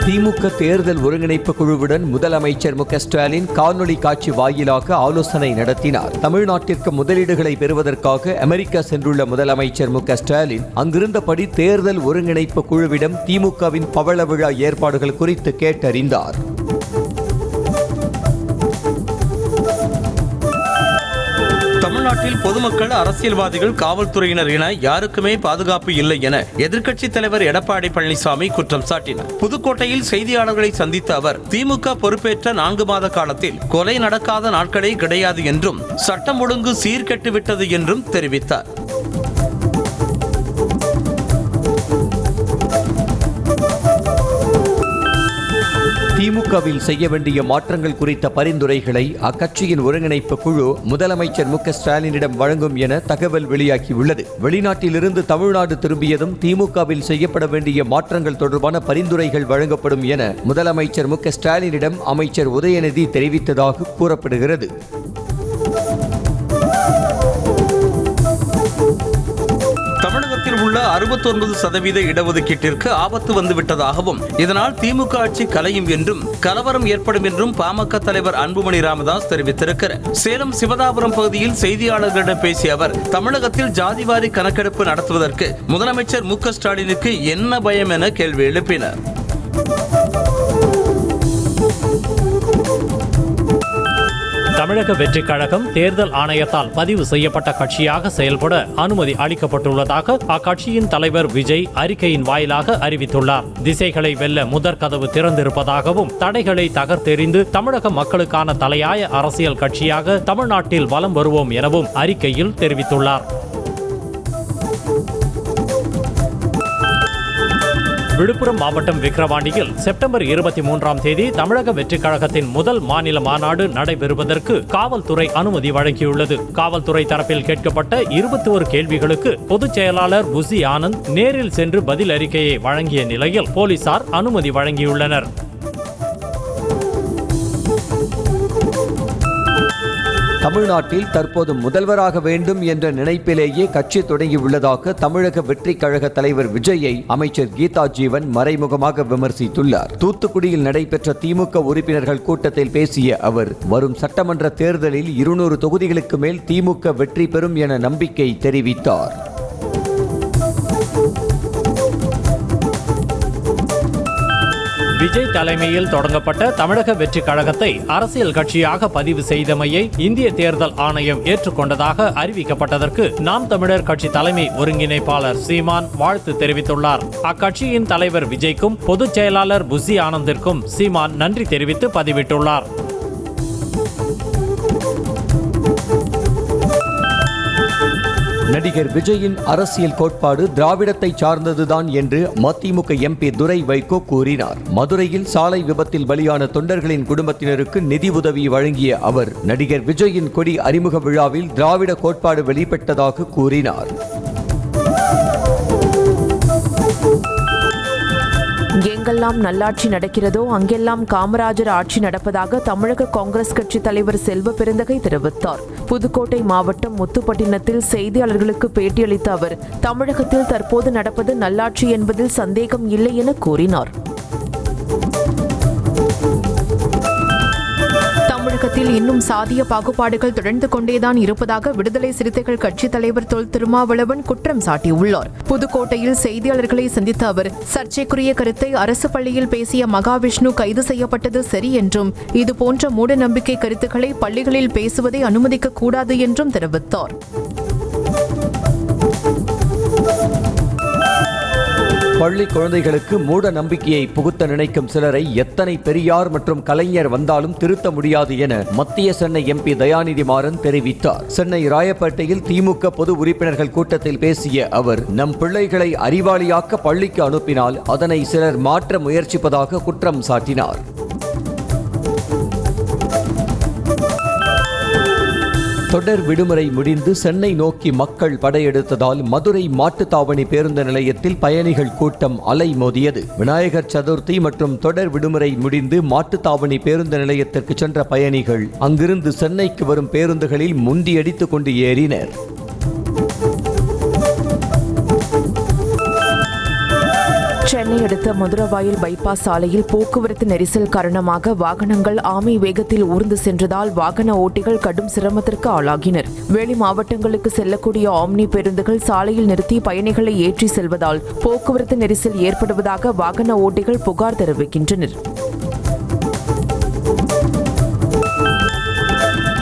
திமுக தேர்தல் ஒருங்கிணைப்பு குழுவுடன் முதலமைச்சர் மு க ஸ்டாலின் காணொலி காட்சி வாயிலாக ஆலோசனை நடத்தினார். தமிழ்நாட்டிற்கு முதலீடுகளை பெறுவதற்காக அமெரிக்கா சென்றுள்ள முதலமைச்சர் மு க ஸ்டாலின் அங்கிருந்தபடி தேர்தல் ஒருங்கிணைப்பு குழுவிடம் திமுகவின் பவள விழா ஏற்பாடுகள் குறித்து கேட்டறிந்தார். தமிழ்நாட்டில் பொதுமக்கள், அரசியல்வாதிகள், காவல்துறையினர் என யாருக்குமே பாதுகாப்பு இல்லை என எதிர்க்கட்சித் தலைவர் எடப்பாடி பழனிசாமி குற்றம் சாட்டினார். புதுக்கோட்டையில் செய்தியாளர்களை சந்தித்த அவர், திமுக பொறுப்பேற்ற 4 மாத காலத்தில் கொலை நடக்காத நாட்களே கிடையாது என்றும் சட்டம் ஒழுங்கு சீர்கெட்டுவிட்டது என்றும் தெரிவித்தார். திமுகவில் செய்ய வேண்டிய மாற்றங்கள் குறித்த பரிந்துரைகளை அக்கட்சியின் ஒருங்கிணைப்பு குழு முதலமைச்சர் மு க ஸ்டாலினிடம் வழங்கும் என தகவல் வெளியாகியுள்ளது. வெளிநாட்டிலிருந்து தமிழ்நாடு திரும்பியதும் திமுகவில் செய்யப்பட வேண்டிய மாற்றங்கள் தொடர்பான பரிந்துரைகள் வழங்கப்படும் என முதலமைச்சர் மு க ஸ்டாலினிடம் அமைச்சர் உதயநிதி தெரிவித்ததாக கூறப்படுகிறது. தமிழகத்தில் உள்ள 69% இடஒதுக்கீட்டிற்கு ஆபத்து வந்துவிட்டதாகவும் இதனால் திமுக ஆட்சி கலையும் என்றும் கலவரம் ஏற்படும் என்றும் பாமக தலைவர் அன்புமணி ராமதாஸ் தெரிவித்திருக்கிறார். சேலம் சிவதாபுரம் பகுதியில் செய்தியாளர்களிடம் பேசிய அவர், தமிழகத்தில் ஜாதிவாரி கணக்கெடுப்பு நடத்துவதற்கு முதலமைச்சர் மு க ஸ்டாலினுக்கு என்ன பயம் என கேள்வி எழுப்பினார். தமிழக வெற்றிக் கழகம் தேர்தல் ஆணையத்தால் பதிவு செய்யப்பட்ட கட்சியாக செயல்பட அனுமதி அளிக்கப்பட்டுள்ளதாக அக்கட்சியின் தலைவர் விஜய் அறிக்கையின் வாயிலாக அறிவித்துள்ளார். திசைகளை வெல்ல முதற்கதவு திறந்திருப்பதாகவும் தடைகளை தகர்த்தெறிந்து தமிழக மக்களுக்கான தலையாய அரசியல் கட்சியாக தமிழ்நாட்டில் வலம் வருவோம் எனவும் அறிக்கையில் தெரிவித்துள்ளார். விழுப்புரம் மாவட்டம் விக்கிரவாண்டியில் செப்டம்பர் 23ஆம் தேதி தமிழக வெற்றிக் கழகத்தின் முதல் மாநில மாநாடு நடைபெறுவதற்கு காவல்துறை அனுமதி வழங்கியுள்ளது. காவல்துறை தரப்பில் கேட்கப்பட்ட 21 கேள்விகளுக்கு பொதுச் செயலாளர் புசி ஆனந்த் நேரில் சென்று பதில் அறிக்கையை வழங்கிய நிலையில் போலீசார் அனுமதி வழங்கியுள்ளனர். தமிழ்நாட்டில் தற்போது முதல்வராக வேண்டும் என்ற நினைப்பிலேயே கட்சி தொடங்கியுள்ளதாக தமிழக வெற்றிக் கழக தலைவர் விஜயை அமைச்சர் கீதா ஜீவன் மறைமுகமாக விமர்சித்துள்ளார். தூத்துக்குடியில் நடைபெற்ற திமுக உறுப்பினர்கள் கூட்டத்தில் பேசிய அவர், வரும் சட்டமன்ற தேர்தலில் 200 தொகுதிகளுக்கு மேல் திமுக வெற்றி பெறும் என நம்பிக்கை தெரிவித்தார். விஜய் தலைமையில் தொடங்கப்பட்ட தமிழக வெற்றிக் கழகத்தை அரசியல் கட்சியாக பதிவு செய்தமையை இந்திய தேர்தல் ஆணையம் ஏற்றுக்கொண்டதாக அறிவிக்கப்பட்டதற்கு நாம் தமிழர் கட்சி தலைமை ஒருங்கிணைப்பாளர் சீமான் வாழ்த்து தெரிவித்துள்ளார். அக்கட்சியின் தலைவர் விஜய்க்கும் பொதுச் செயலாளர் புசி ஆனந்திற்கும் சீமான் நன்றி தெரிவித்து பதிவிட்டுள்ளார். நடிகர் விஜயின் அரசியல் கோட்பாடு திராவிடத்தை சார்ந்ததுதான் என்று மதிமுக எம்பி துரை வைகோ கூறினார். மதுரையில் சாலை விபத்தில் பலியான தொண்டர்களின் குடும்பத்தினருக்கு நிதி உதவி வழங்கிய அவர், நடிகர் விஜயின் கொடி அறிமுக விழாவில் திராவிட கோட்பாடு வெளிப்பட்டதாக கூறினார். எங்கெல்லாம் நல்லாட்சி நடக்கிறதோ அங்கெல்லாம் காமராஜர் ஆட்சி நடப்பதாக தமிழக காங்கிரஸ் கட்சி தலைவர் செல்வ பெருந்தகை தெரிவித்தார். புதுக்கோட்டை மாவட்டம் முத்துப்பட்டினத்தில் செய்தியாளர்களுக்கு பேட்டியளித்த அவர், தமிழகத்தில் தற்போது நடப்பது நல்லாட்சி என்பதில் சந்தேகம் இல்லை என கூறினார். தமிழகத்தில் இன்னும் சாதிய பாகுபாடுகள் தொடர்ந்து கொண்டேதான் இருப்பதாக விடுதலை சிறுத்தைகள் கட்சித் தலைவர் தொல் திருமாவளவன் குற்றம் சாட்டியுள்ளார். புதுக்கோட்டையில் செய்தியாளர்களை சந்தித்த அவர், சர்ச்சைக்குரிய கருத்தை அரசு பள்ளியில் பேசிய மகாவிஷ்ணு கைது செய்யப்பட்டது சரி என்றும், இதுபோன்ற மூட நம்பிக்கை கருத்துக்களை பள்ளிகளில் பேசுவதை அனுமதிக்க கூடாது என்றும் தெரிவித்தார். பள்ளி குழந்தைகளுக்கு மூட நம்பிக்கையை புகுத்த நினைக்கும் சிலரை எத்தனை பெரியார் மற்றும் கலைஞர் வந்தாலும் திருத்த முடியாது என மத்திய சென்னை எம்பி தயாநிதி மாறன் தெரிவித்தார். சென்னை ராயப்பேட்டையில் திமுக பொது உறுப்பினர்கள் கூட்டத்தில் பேசிய அவர், நம் பிள்ளைகளை அறிவாளியாக்க பள்ளிக்கு அனுப்பினால் அதனை சிலர் மாற்ற முயற்சிப்பதாக குற்றம் சாட்டினார். தொடர் விடுமுறை முடிந்து சென்னை நோக்கி மக்கள் படையெடுத்ததால் மதுரை மாட்டுத்தாவணி பேருந்து நிலையத்தில் பயணிகள் கூட்டம் அலைமோதியது. விநாயகர் சதுர்த்தி மற்றும் தொடர் விடுமுறை முடிந்து மாட்டுத்தாவணி பேருந்து நிலையத்திற்கு சென்ற பயணிகள் அங்கிருந்து சென்னைக்கு வரும் பேருந்துகளில் முந்தியடித்துக் கொண்டு ஏறினர். சென்னை அடுத்த மதுரவாயல் பைபாஸ் சாலையில் போக்குவரத்து நெரிசல் காரணமாக வாகனங்கள் ஆமை வேகத்தில் ஊர்ந்து சென்றதால் வாகன ஓட்டிகள் கடும் சிரமத்திற்கு ஆளாகினர். வெளி மாவட்டங்களுக்கு செல்லக்கூடிய ஆம்னி பேருந்துகள் சாலையில் நிறுத்தி பயணிகளை ஏற்றி செல்வதால் போக்குவரத்து நெரிசல் ஏற்படுவதாக வாகன ஓட்டிகள் புகார் தெரிவிக்கின்றனர்.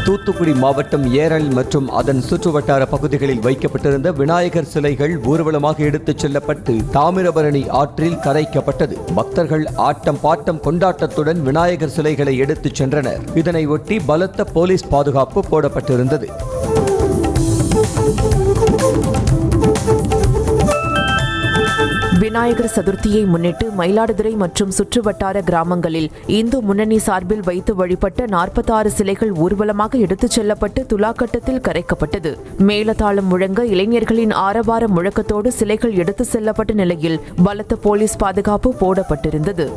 தூத்துக்குடி மாவட்டம் ஏரல் மற்றும் அதன் சுற்றுவட்டார பகுதிகளில் வைக்கப்பட்டிருந்த விநாயகர் சிலைகள் ஊர்வலமாக எடுத்துச் செல்லப்பட்டு தாமிரபரணி ஆற்றில் கரைக்கப்பட்டது. பக்தர்கள் ஆட்டம் பாட்டம் கொண்டாட்டத்துடன் விநாயகர் சிலைகளை எடுத்துச் சென்றனர். இதனை ஒட்டி பலத்த போலீஸ் பாதுகாப்பு போடப்பட்டிருந்தது. விநாயகர் சதுர்த்தியை முன்னிட்டு மயிலாடுதுறை மற்றும் சுற்றுவட்டார கிராமங்களில் இந்து முன்னணி சார்பில் வைத்து வழிபட்ட 46 சிலைகள் ஊர்வலமாக எடுத்துச் செல்லப்பட்டு துலாக்கட்டத்தில் கரைக்கப்பட்டது. மேளதாளம் முழங்க இளைஞர்களின் ஆரவார முழக்கத்தோடு சிலைகள் எடுத்துச் செல்லப்பட்ட நிலையில் பலத்த போலீஸ் பாதுகாப்பு போடப்பட்டிருந்தது.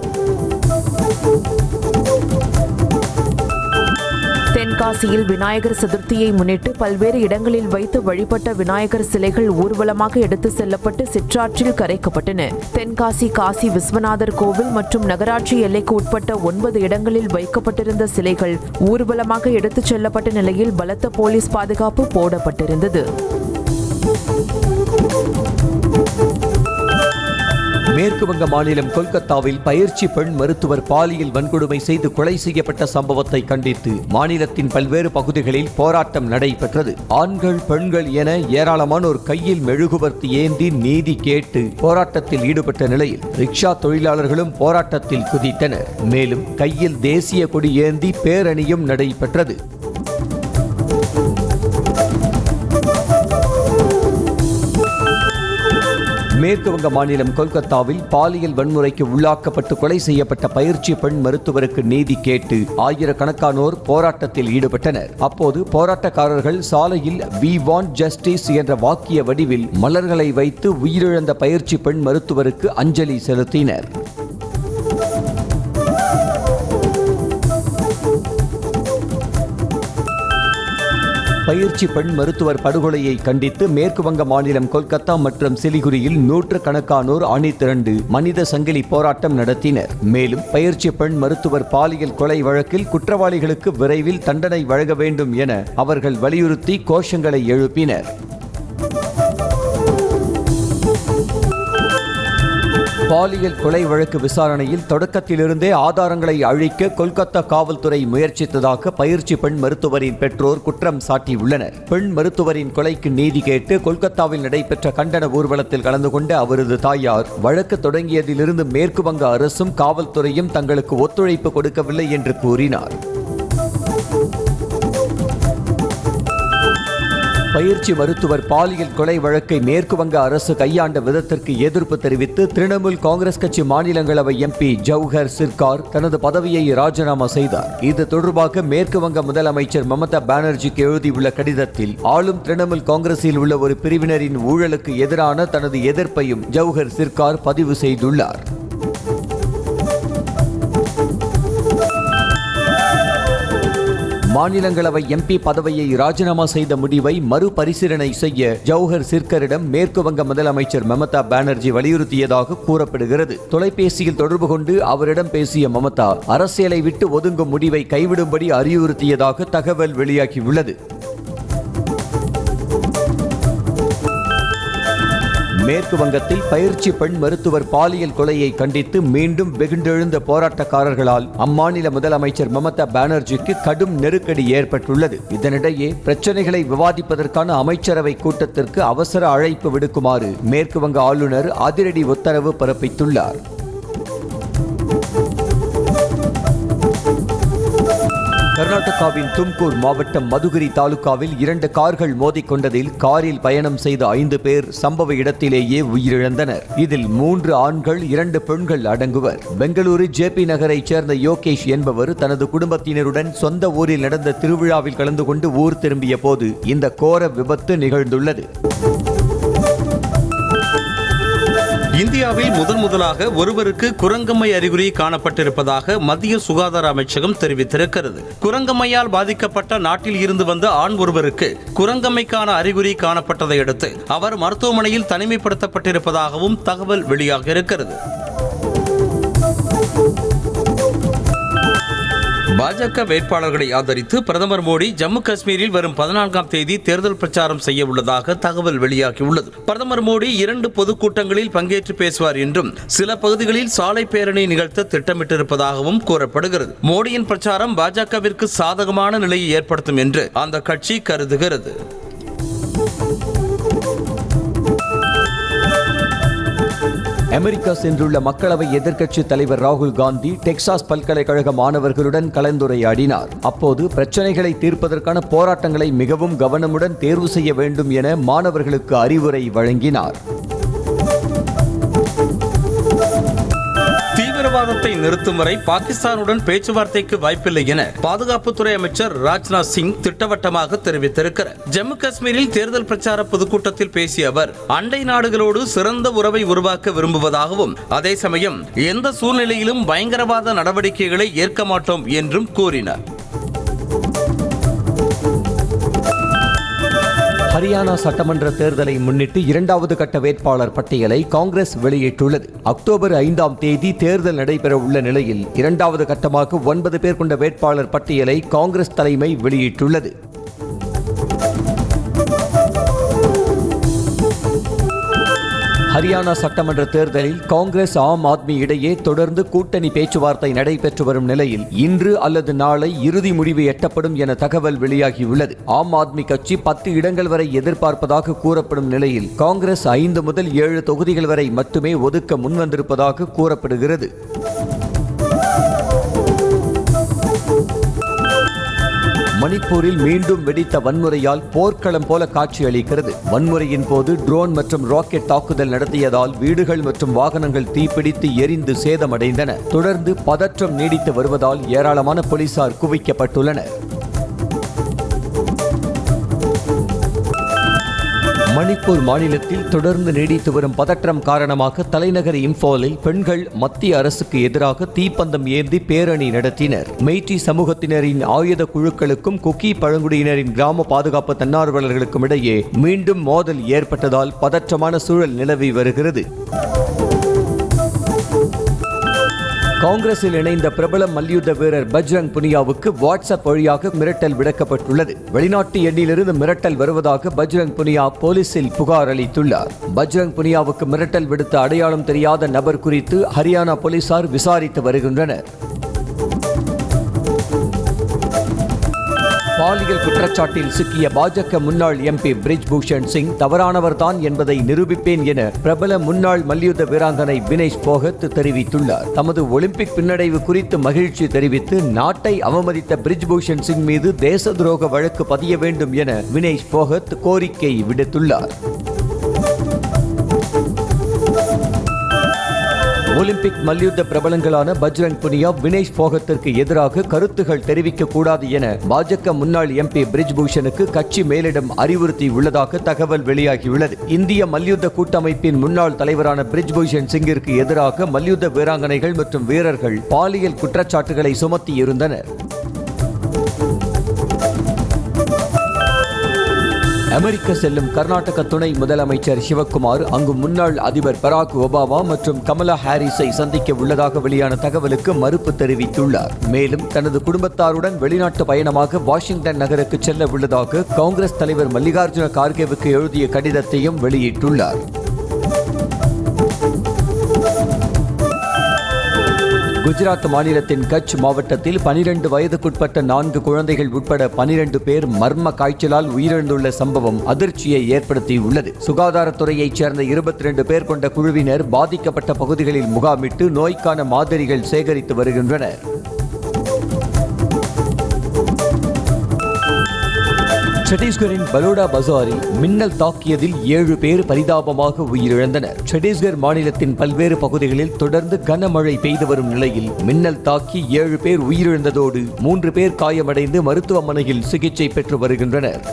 தென்காசியில் விநாயகர் சதுர்த்தியை முன்னிட்டு பல்வேறு இடங்களில் வைத்து வழிபட்ட விநாயகர் சிலைகள் ஊர்வலமாக எடுத்து செல்லப்பட்டு சிற்றாற்றில் கரைக்கப்பட்டன. தென்காசி காசி விஸ்வநாதர் கோவில் மற்றும் நகராட்சி எல்லைக்கு உட்பட்ட 9 இடங்களில் வைக்கப்பட்டிருந்த சிலைகள் ஊர்வலமாக எடுத்துச் செல்லப்பட்ட நிலையில் பலத்த போலீஸ் பாதுகாப்பு போடப்பட்டிருந்தது. மேற்கு வங்க மாநிலம் கொல்கத்தாவில் பயிற்சி பெண் மருத்துவர் பாலியல் வன்கொடுமை செய்து கொலை செய்யப்பட்ட சம்பவத்தை கண்டித்து மாநிலத்தின் பல்வேறு பகுதிகளில் போராட்டம் நடைபெற்றது. ஆண்கள் பெண்கள் என ஏராளமானோர் கையில் மெழுகுவர்த்தி ஏந்தி நீதி கேட்டு போராட்டத்தில் ஈடுபட்ட நிலையில் ரிக்ஷா தொழிலாளர்களும் போராட்டத்தில் குதித்தனர். மேலும் கையில் தேசிய கொடி ஏந்தி பேரணியும் நடைபெற்றது. மேற்கு வங்க மாநிலம் கொல்கத்தாவில் பாலியல் வன்முறைக்கு உள்ளாக்கப்பட்டு கொலை செய்யப்பட்ட பயிற்சி பெண் மருத்துவருக்கு நீதி கேட்டு ஆயிரக்கணக்கானோர் போராட்டத்தில் ஈடுபட்டனர். அப்போது போராட்டக்காரர்கள் சாலையில் "We want justice" என்ற வாக்கிய வடிவில் மலர்களை வைத்து உயிரிழந்த பயிற்சி பெண் மருத்துவருக்கு அஞ்சலி செலுத்தினர். பயிற்சி பெண் மருத்துவர் படுகொலையை கண்டித்து மேற்கு வங்க மாநிலம் கொல்கத்தா மற்றும் சிலிகுரியில் நூற்றுக்கணக்கானோர் அணிதிரண்டு மனித சங்கிலி போராட்டம் நடத்தினர். மேலும் பயிற்சி பெண் மருத்துவர் பாலியல் கொலை வழக்கில் குற்றவாளிகளுக்கு விரைவில் தண்டனை வழங்க வேண்டும் என அவர்கள் வலியுறுத்தி கோஷங்களை எழுப்பினர். பாலியல் கொலை வழக்கு விசாரணையில் தொடக்கத்திலிருந்தே ஆதாரங்களை அழிக்க கொல்கத்தா காவல்துறை முயற்சித்ததாக பயிற்சி பெண் மருத்துவரின் பெற்றோர் குற்றம் சாட்டியுள்ளனர். பெண் மருத்துவரின் கொலைக்கு நீதி கேட்டு கொல்கத்தாவில் நடைபெற்ற கண்டன ஊர்வலத்தில் கலந்து கொண்ட அவரது தாயார், வழக்கு தொடங்கியதிலிருந்து மேற்கு வங்க அரசும் காவல்துறையும் தங்களுக்கு ஒத்துழைப்பு கொடுக்கவில்லை என்று கூறினார். பயிற்சி மருத்துவர் பாலியல் கொலை வழக்கை மேற்கு வங்க அரசு கையாண்ட விதத்திற்கு எதிர்ப்பு தெரிவித்து திரிணாமுல் காங்கிரஸ் கட்சி மாநிலங்களவை எம்பி ஜவஹர் சிர்கார் தனது பதவியை ராஜினாமா செய்தார். இது தொடர்பாக மேற்கு வங்க முதலமைச்சர் மமதா பானர்ஜிக்கு எழுதியுள்ள கடிதத்தில் ஆளும் திரிணாமுல் காங்கிரஸில் உள்ள ஒரு பிரிவினரின் ஊழலுக்கு எதிரான தனது எதிர்ப்பையும் ஜவஹர் சிர்கார் பதிவு செய்துள்ளார். மாநிலங்களவை எம்பி பதவியை ராஜினாமா செய்த முடிவை மறுபரிசீலனை செய்ய ஜவஹர் சிர்கரிடம் மேற்கு வங்க முதலமைச்சர் மமதா பானர்ஜி வலியுறுத்தியதாக கூறப்படுகிறது. தொலைபேசியில் தொடர்பு கொண்டு அவரிடம் பேசிய மமதா அரசியலை விட்டு ஒதுங்கும் முடிவை கைவிடும்படி அறிவுறுத்தியதாக தகவல் வெளியாகியுள்ளது. மேற்கு வங்கத்தில் பயிற்சி பெண் மருத்துவர் பாலியல் கொலையை கண்டித்து மீண்டும் வெகுண்டெழுந்த போராட்டக்காரர்களால் அம்மாநில முதலமைச்சர் மமதா பானர்ஜிக்கு கடும் நெருக்கடி ஏற்பட்டுள்ளது. இதனிடையே பிரச்சனைகளை விவாதிப்பதற்கான அமைச்சரவை கூட்டத்திற்கு அவசர அழைப்பு விடுக்குமாறு மேற்கு வங்க ஆளுநர் அதிரடி உத்தரவு பிறப்பித்துள்ளார். கர்நாடகாவின் தும்கூர் மாவட்டம் மதுகிரி தாலுகாவில் 2 கார்கள் மோதிக்கொண்டதில் காரில் பயணம் செய்த 5 பேர் சம்பவ இடத்திலேயே உயிரிழந்தனர். இதில் 3 ஆண்கள் 2 பெண்கள் அடங்குவர். பெங்களூரு ஜேபி நகரைச் சேர்ந்த யோகேஷ் என்பவர் தனது குடும்பத்தினருடன் சொந்த ஊரில் நடந்த திருவிழாவில் கலந்து கொண்டு ஊர் திரும்பிய போது இந்த கோர விபத்து நிகழ்ந்துள்ளது. இந்தியாவில் முதலாக ஒருவருக்கு குரங்கம்மை அறிகுறி காணப்பட்டிருப்பதாக மத்திய சுகாதார அமைச்சகம் தெரிவித்திருக்கிறது. குரங்கம்மையால் பாதிக்கப்பட்ட நாட்டில் இருந்து வந்த ஆண் ஒருவருக்கு குரங்கம்மைக்கான அறிகுறி காணப்பட்டதை அடுத்து அவர் மருத்துவமனையில் தனிமைப்படுத்தப்பட்டிருப்பதாகவும் தகவல் வெளியாக இருக்கிறது. பாஜக வேட்பாளர்களை ஆதரித்து பிரதமர் மோடி ஜம்மு காஷ்மீரில் வரும் 14ஆம் தேதி தேர்தல் பிரச்சாரம் செய்ய உள்ளதாக தகவல் வெளியாகியுள்ளது. பிரதமர் மோடி 2 பொதுக்கூட்டங்களில் பங்கேற்று பேசுவார் என்றும் சில பகுதிகளில் சாலை பேரணி நிகழ்த்த திட்டமிட்டிருப்பதாகவும் கூறப்படுகிறது. மோடியின் பிரச்சாரம் பாஜகவிற்கு சாதகமான நிலையை ஏற்படுத்தும் என்று அந்த கட்சி கருதுகிறது. அமெரிக்கா சென்றுள்ள மக்களவை எதிர்க்கட்சித் தலைவர் ராகுல் காந்தி டெக்சாஸ் பல்கலைக்கழக மாணவர்களுடன் கலந்துரையாடினார். அப்போது பிரச்சனைகளை தீர்ப்பதற்கான போராட்டங்களை மிகவும் கவனமுடன் தேர்வு செய்ய வேண்டும் என மாணவர்களுக்கு அறிவுரை வழங்கினார். தீவிரவாதத்தை நிறுத்தும் வரை பாகிஸ்தானுடன் பேச்சுவார்த்தைக்கு வாய்ப்பில்லை என பாதுகாப்புத்துறை அமைச்சர் ராஜ்நாத் சிங் திட்டவட்டமாக தெரிவித்திருக்கிறார். ஜம்மு காஷ்மீரில் தேர்தல் பிரச்சார பொதுக்கூட்டத்தில் பேசிய அவர் அண்டை நாடுகளோடு சிறந்த உறவை உருவாக்க விரும்புவதாகவும் அதே சமயம் எந்த சூழ்நிலையிலும் பயங்கரவாத நடவடிக்கைகளை ஏற்க மாட்டோம் என்றும் கூறினார். ஹரியானா சட்டமன்ற தேர்தலை முன்னிட்டு 2வது கட்ட வேட்பாளர் பட்டியலை காங்கிரஸ் வெளியிட்டுள்ளது. அக்டோபர் 5ஆம் தேதி தேர்தல் நடைபெற உள்ள நிலையில் 2வது கட்டமாக 9 பேர் கொண்ட வேட்பாளர் பட்டியலை காங்கிரஸ் தலைமை வெளியிட்டுள்ளது. ஹரியானா சட்டமன்ற தேர்தலில் காங்கிரஸ் ஆம் ஆத்மி இடையே தொடர்ந்து கூட்டணி பேச்சுவார்த்தை நடைபெற்று வரும் நிலையில் இன்று அல்லது நாளை இறுதி முடிவு எட்டப்படும் என தகவல் வெளியாகியுள்ளது. ஆம் ஆத்மி கட்சி 10 இடங்கள் வரை எதிர்பார்ப்பதாக கூறப்படும் நிலையில் காங்கிரஸ் 5 முதல் 7 தொகுதிகள் வரை மட்டுமே ஒதுக்க முன்வந்திருப்பதாக கூறப்படுகிறது. மணிப்பூரில் மீண்டும் வெடித்த வன்முறையால் போர்க்களம் போல காட்சியளிக்கிறது. வன்முறையின் போது ட்ரோன் மற்றும் ராக்கெட் தாக்குதல் நடத்தியதால் வீடுகள் மற்றும் வாகனங்கள் தீப்பிடித்து எரிந்து சேதமடைந்தன. தொடர்ந்து பதற்றம் நீடித்து வருவதால் ஏராளமான போலீசார் குவிக்கப்பட்டுள்ளனர். மணிப்பூர் மாநிலத்தில் தொடர்ந்து நீடித்து வரும் பதற்றம் காரணமாக தலைநகர் இம்பாலில் பெண்கள் மத்திய அரசுக்கு எதிராக தீப்பந்தம் ஏந்தி பேரணி நடத்தினர். மெய்ட்டி சமூகத்தினரின் ஆயுத குழுக்களுக்கும் குக்கி பழங்குடியினரின் கிராம பாதுகாப்பு தன்னார்வலர்களுக்கும் இடையே மீண்டும் மோதல் ஏற்பட்டதால் பதற்றமான சூழல் நிலவி வருகிறது. காங்கிரஸில் இணைந்த பிரபல மல்யுத்த வீரர் பஜ்ரங் புனியாவுக்கு வாட்ஸ்அப் வழியாக மிரட்டல் விடுக்கப்பட்டுள்ளது. வெளிநாட்டு எண்ணிலிருந்து மிரட்டல் வருவதாக பஜ்ரங் புனியா போலீசில் புகார் அளித்துள்ளார். பஜ்ரங் புனியாவுக்கு மிரட்டல் விடுத்த அடையாளம் தெரியாத நபர் குறித்து ஹரியானா போலீசார் விசாரித்து வருகின்றனர். பாலியல் குற்றச்சாட்டில் சிக்கிய பாஜக முன்னாள் எம்பி பிரிஜ் பூஷன் சிங் தவறானவர்தான் என்பதை நிரூபிப்பேன் என பிரபல முன்னாள் மல்யுத்த வீராங்கனை வினேஷ் போகத் தெரிவித்துள்ளார். தமது ஒலிம்பிக் பின்னடைவு குறித்து மகிழ்ச்சி தெரிவித்து நாட்டை அவமதித்த பிரிஜ் பூஷன் சிங் மீது தேச துரோக வழக்கு பதிய வேண்டும் என வினேஷ் போகத் கோரிக்கை விடுத்துள்ளார். ஒலிம்பிக் மல்யுத்த பிரபலங்களான பஜ்ரங் புனியா, வினேஷ் போகத்திற்கு எதிராக கருத்துகள் தெரிவிக்க கூடாது என பாஜக முன்னாள் எம்பி பிரிஜ் பூஷனுக்கு கட்சி மேலிடம் அறிவுறுத்தி உள்ளதாக தகவல் வெளியாகியுள்ளது. இந்திய மல்யுத்த கூட்டமைப்பின் முன்னாள் தலைவரான பிரிஜ் பூஷன் சிங்கிற்கு எதிராக மல்யுத்த வீராங்கனைகள் மற்றும் வீரர்கள் பாலியல் குற்றச்சாட்டுகளை சுமத்தியிருந்தனர். அமெரிக்க செல்லும் கர்நாடக துணை முதலமைச்சர் சிவக்குமார் அங்கு முன்னாள் அதிபர் பராக் ஒபாமா மற்றும் கமலா ஹாரிஸை சந்திக்க உள்ளதாக வெளியான தகவலுக்கு மறுப்பு தெரிவித்துள்ளார். மேலும் தனது குடும்பத்தாருடன் வெளிநாட்டு பயணமாக வாஷிங்டன் நகருக்கு செல்ல உள்ளதாக காங்கிரஸ் தலைவர் மல்லிகார்ஜுன கார்கேவுக்கு எழுதிய கடிதத்தையும் வெளியிட்டுள்ளார். குஜராத் மாநிலத்தின் கட்ச் மாவட்டத்தில் 12 வயதுக்குட்பட்ட 4 குழந்தைகள் உட்பட 12 பேர் மர்ம காய்ச்சலால் உயிரிழந்துள்ள சம்பவம் அதிர்ச்சியை ஏற்படுத்தியுள்ளது. சுகாதாரத்துறையைச் சேர்ந்த 22 பேர் கொண்ட குழுவினர் பாதிக்கப்பட்ட பகுதிகளில் முகாமிட்டு நோய்க்கான மாதிரிகள் சேகரித்து வருகின்றனர். சத்தீஸ்கரின் பலோடா பசாரில் மின்னல் தாக்கியதில் 7 பேர் பரிதாபமாக உயிரிழந்தனர். சத்தீஸ்கர் மாநிலத்தின் பல்வேறு பகுதிகளில் தொடர்ந்து கனமழை பெய்து வரும் நிலையில் மின்னல் தாக்கி 7 பேர் உயிரிழந்ததோடு 3 பேர் காயமடைந்து மருத்துவமனையில் சிகிச்சை பெற்று வருகின்றனர்.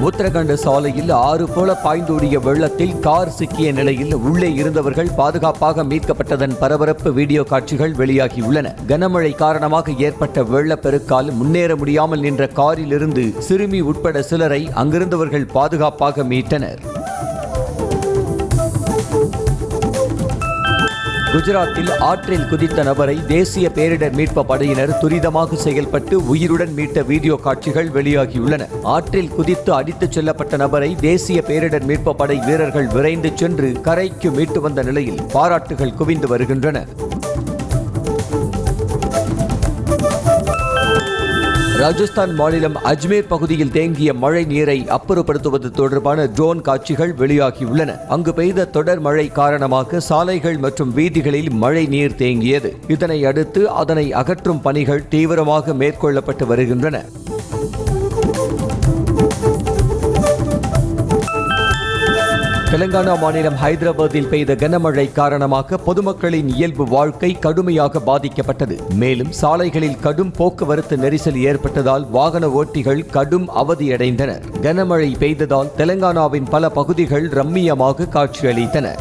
உத்தரகண்ட் சாலையில் ஆறு போல பாய்ந்தோடிய வெள்ளத்தில் கார் சிக்கிய நிலையில் உள்ளே இருந்தவர்கள் பாதுகாப்பாக மீட்கப்பட்டதன் பரபரப்பு வீடியோ காட்சிகள் வெளியாகியுள்ளன. கனமழை காரணமாக ஏற்பட்ட வெள்ளப்பெருக்கால் முன்னேற முடியாமல் நின்ற காரில் இருந்து சிறுமி உட்பட சிலரை அங்கிருந்தவர்கள் பாதுகாப்பாக மீட்டனர். குஜராத்தில் ஆற்றில் குதித்த நபரை தேசிய பேரிடர் மீட்பு படையினர் துரிதமாக செயல்பட்டு உயிருடன் மீட்ட வீடியோ காட்சிகள் வெளியாகியுள்ளன. ஆற்றில் குதித்து அடித்துச் செல்லப்பட்ட நபரை தேசிய பேரிடர் மீட்பு படை வீரர்கள் விரைந்து சென்று கரைக்கு மீட்டு வந்த நிலையில் பாராட்டுகள் குவிந்து வருகின்றன. ராஜஸ்தான் மாநிலம் அஜ்மீர் பகுதியில் தேங்கிய மழை நீரை அப்புறப்படுத்துவது தொடர்பான ட்ரோன் காட்சிகள் வெளியாகியுள்ளன. அங்கு பெய்த தொடர் மழை காரணமாக சாலைகள் மற்றும் வீதிகளில் மழை நீர் தேங்கியது. இதனை அடுத்து அதனை அகற்றும் பணிகள் தீவிரமாக மேற்கொள்ளப்பட்டு வருகின்றன. தெலங்கானா மாநிலம் ஹைதராபாத்தில் பெய்த கனமழை காரணமாக பொதுமக்களின் இயல்பு வாழ்க்கை கடுமையாக பாதிக்கப்பட்டது. மேலும் சாலைகளில் கடும் போக்குவரத்து நெரிசல் ஏற்பட்டதால் வாகன ஓட்டிகள் கடும் அவதியடைந்தனர். கனமழை பெய்ததால் தெலங்கானாவின் பல பகுதிகள் ரம்மியமாக காட்சியளித்தன.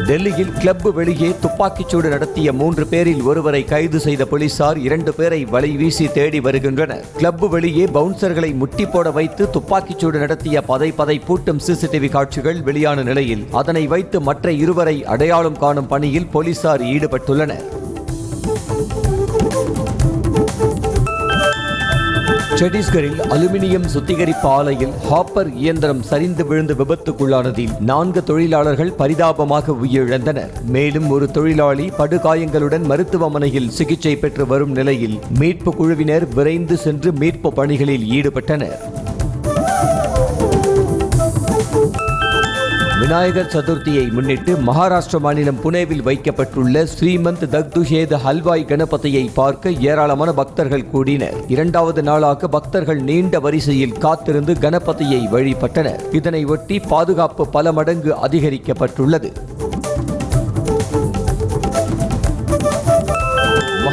டெல்லியில் கிளப் வெளியே துப்பாக்கிச்சூடு நடத்திய 3 பேரில் ஒருவரை கைது செய்த போலீசார் 2 பேரை வலைவீசி தேடி வருகின்றனர். கிளப் வெளியே பவுன்சர்களை முட்டி போட வைத்து துப்பாக்கிச்சூடு நடத்திய பதைப்பூட்டும் சிசிடிவி காட்சிகள் வெளியான நிலையில் அதனை வைத்து மற்ற 2 அடையாளம் காணும் பணியில் போலீசார் ஈடுபட்டுள்ளனர். சத்தீஸ்கரில் அலுமினியம் சுத்திகரிப்பு ஆலையில் ஹாப்பர் இயந்திரம் சரிந்து விழுந்து விபத்துக்குள்ளானதில் 4 தொழிலாளர்கள் பரிதாபமாக உயிரிழந்தனர். மேலும் ஒரு தொழிலாளி படுகாயங்களுடன் மருத்துவமனையில் சிகிச்சை பெற்று வரும் நிலையில் மீட்பு குழுவினர் விரைந்து சென்று மீட்பு பணிகளில் ஈடுபட்டனர். விநாயகர் சதுர்த்தியை முன்னிட்டு மகாராஷ்டிர மாநிலம் புனேவில் வைக்கப்பட்டுள்ள ஸ்ரீமந்த் தக்துஷேத ஹல்வாய் கணபதியை பார்க்க ஏராளமான பக்தர்கள் கூடினர். 2வது நாளாக பக்தர்கள் நீண்ட வரிசையில் காத்திருந்து கணபதியை வழிபட்டனர். இதனை ஒட்டி பாதுகாப்பு பல மடங்கு அதிகரிக்கப்பட்டுள்ளது.